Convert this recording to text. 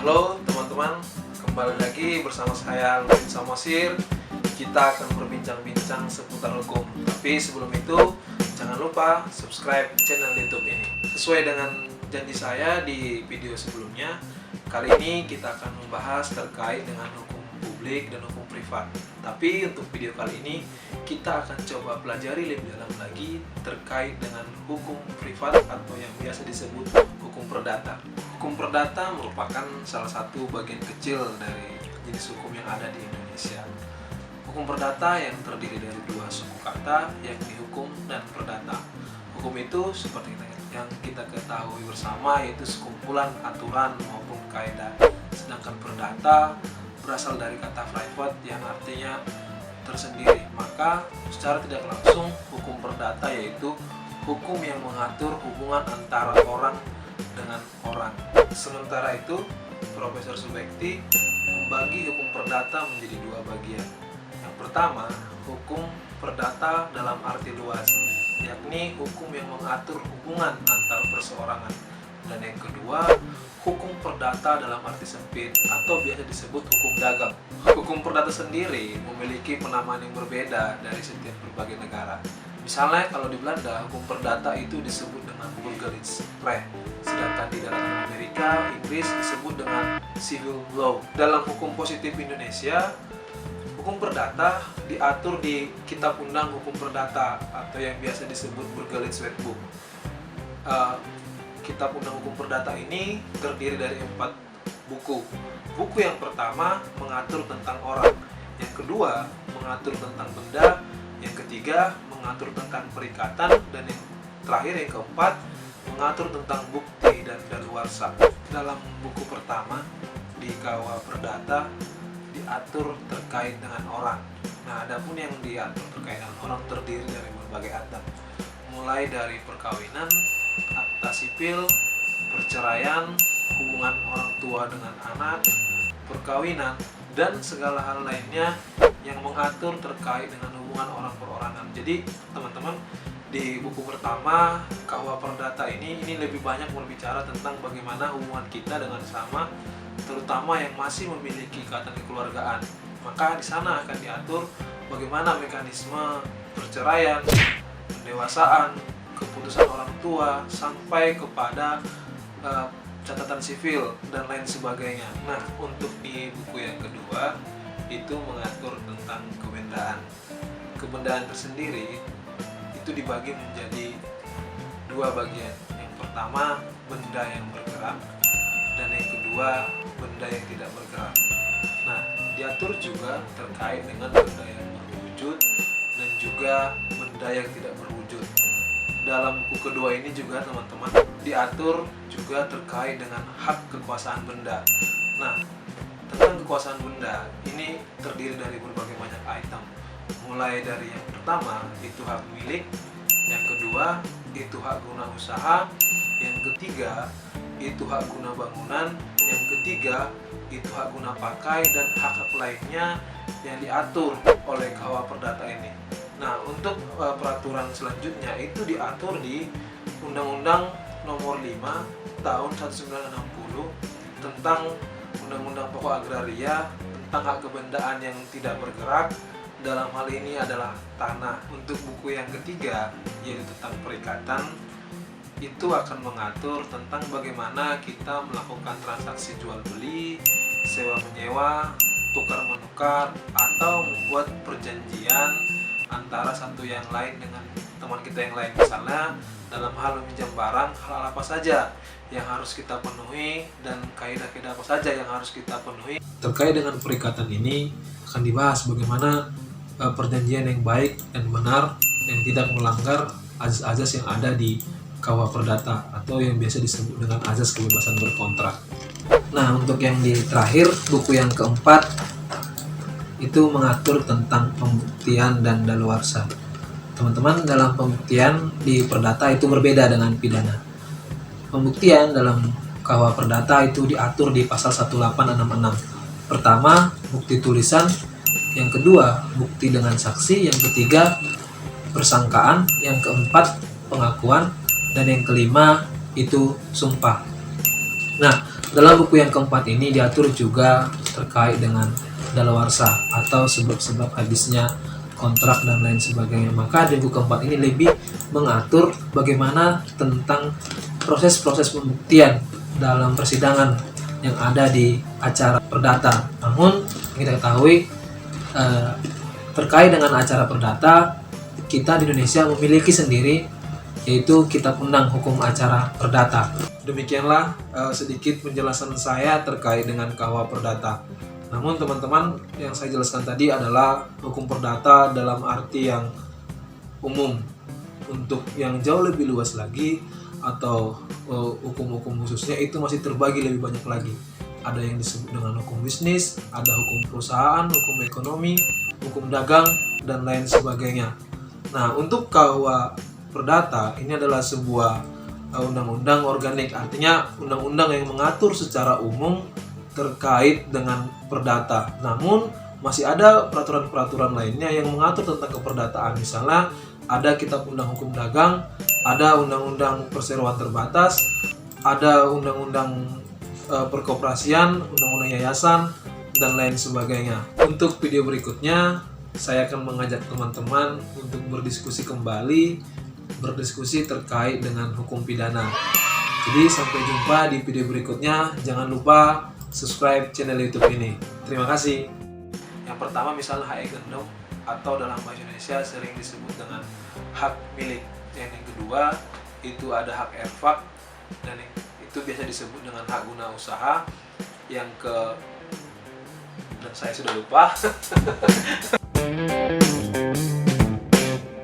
Halo teman-teman, kembali lagi bersama saya Luin Samosir. Kita akan berbincang-bincang seputar hukum. Tapi sebelum itu, jangan lupa subscribe channel YouTube ini. Sesuai dengan janji saya di video sebelumnya, kali ini kita akan membahas terkait dengan hukum publik dan hukum privat. Tapi untuk video kali ini, kita akan coba pelajari lebih dalam lagi terkait dengan hukum privat atau yang biasa disebut hukum perdata. Hukum perdata merupakan salah satu bagian kecil dari jenis hukum yang ada di Indonesia. Hukum perdata yang terdiri dari dua suku kata, yakni hukum dan perdata. Hukum itu seperti yang kita ketahui bersama, yaitu sekumpulan aturan maupun kaidah. Sedangkan perdata berasal dari kata private yang artinya tersendiri. Maka secara tidak langsung hukum perdata yaitu hukum yang mengatur hubungan antara orang dengan orang. Sementara itu, Profesor Subekti membagi hukum perdata menjadi dua bagian. Yang pertama, hukum perdata dalam arti luas, yakni hukum yang mengatur hubungan antar perseorangan. Dan yang kedua, hukum perdata dalam arti sempit atau biasa disebut hukum dagang. Hukum perdata sendiri memiliki penamaan yang berbeda dari setiap berbagai negara. Misalnya kalau di Belanda, hukum perdata itu disebut dengan Burgerrechtsrecht, sedangkan di daratan Amerika, Inggris disebut dengan civil law. Dalam hukum positif Indonesia, hukum perdata diatur di Kitab Undang Hukum Perdata atau yang biasa disebut Burgerrechtswet Book. Kitab Undang Hukum Perdata ini terdiri dari 4 buku. Buku yang pertama mengatur tentang orang, yang kedua mengatur tentang benda, yang ketiga mengatur tentang perikatan, dan yang terakhir yang keempat mengatur tentang bukti dan daluarsa. Dalam buku pertama di KUA Perdata diatur terkait dengan orang. Nah, adapun yang diatur terkait dengan orang terdiri dari berbagai adab, mulai dari perkawinan, akta sipil, perceraian, hubungan orang tua dengan anak, perkawinan, dan segala hal lainnya yang mengatur terkait dengan hubungan orang perorangan. Jadi teman-teman, di buku pertama KUA Perdata ini lebih banyak berbicara tentang bagaimana hubungan kita dengan sesama, terutama yang masih memiliki ikatan kekeluargaan. Maka di sana akan diatur bagaimana mekanisme perceraian, pendewasaan, keputusan orang tua, sampai kepada catatan sivil dan lain sebagainya. Nah, untuk di buku yang kedua itu mengatur tentang kebendaan. Kebendaan tersendiri itu dibagi menjadi dua bagian. Yang pertama, benda yang bergerak, dan yang kedua, benda yang tidak bergerak. Nah, diatur juga terkait dengan benda yang berwujud dan juga benda yang tidak berwujud. Dalam buku kedua ini juga teman-teman diatur juga terkait dengan hak kekuasaan benda. Nah, tentang kekuasaan benda ini terdiri dari berbagai banyak item. Mulai dari yang pertama itu hak milik, yang kedua itu hak guna usaha, yang ketiga itu hak guna bangunan, yang ketiga itu hak guna pakai, dan hak-hak lainnya yang diatur oleh KUA Perdata ini. Nah, untuk peraturan selanjutnya itu diatur di Undang-Undang Nomor 5 Tahun 1960 tentang Undang-Undang Pokok Agraria tentang hak kebendaan yang tidak bergerak. Dalam hal ini adalah tanah. Untuk buku yang ketiga, yaitu tentang perikatan, itu akan mengatur tentang bagaimana kita melakukan transaksi jual beli, sewa menyewa, tukar menukar, atau membuat perjanjian antara satu yang lain dengan teman kita yang lain. Misalnya dalam hal meminjam barang, hal apa saja yang harus kita penuhi dan kaidah-kaidah apa saja yang harus kita penuhi. Terkait dengan perikatan ini akan dibahas bagaimana perjanjian yang baik dan benar yang tidak melanggar azas-azas yang ada di KUA Perdata atau yang biasa disebut dengan azas kebebasan berkontrak. Nah, untuk yang di terakhir, buku yang keempat itu mengatur tentang pembuktian dan daluarsa. Teman-teman, dalam pembuktian di perdata itu berbeda dengan pidana. Pembuktian dalam KUA Perdata itu diatur di pasal 1866. Pertama, bukti tulisan, yang kedua, bukti dengan saksi, yang ketiga, persangkaan, yang keempat, pengakuan, dan yang kelima itu sumpah. Nah, Dalam buku yang keempat ini diatur juga terkait dengan daluarsa atau sebab-sebab habisnya kontrak dan lain sebagainya. Maka di buku keempat ini lebih mengatur bagaimana tentang proses-proses pembuktian dalam persidangan yang ada di acara perdata. Namun kita ketahui terkait dengan acara perdata, kita di Indonesia memiliki sendiri, yaitu Kitab Undang Hukum Acara Perdata. Demikianlah sedikit penjelasan saya terkait dengan KUH Perdata. Namun teman-teman, yang saya jelaskan tadi adalah hukum perdata dalam arti yang umum. Untuk yang jauh lebih luas lagi atau hukum-hukum khususnya itu masih terbagi lebih banyak lagi. Ada yang disebut dengan hukum bisnis, ada hukum perusahaan, hukum ekonomi, hukum dagang, dan lain sebagainya. Nah, untuk KUH Perdata ini adalah sebuah undang-undang organik, artinya undang-undang yang mengatur secara umum terkait dengan perdata. Namun masih ada peraturan-peraturan lainnya yang mengatur tentang keperdataan. Misalnya ada Kitab Undang Hukum Dagang, ada Undang-Undang Perseroan Terbatas, ada Undang-Undang Perkoperasian, Undang-Undang Yayasan, dan lain sebagainya. Untuk video berikutnya, saya akan mengajak teman-teman untuk berdiskusi kembali, berdiskusi terkait dengan hukum pidana. Jadi sampai jumpa di video berikutnya. Jangan lupa subscribe channel YouTube ini. Terima kasih. Yang pertama misalnya hak gendong atau dalam bahasa Indonesia sering disebut dengan hak milik. Yang kedua itu ada hak erfak dan itu biasa disebut dengan hak guna usaha. Dan saya sudah lupa.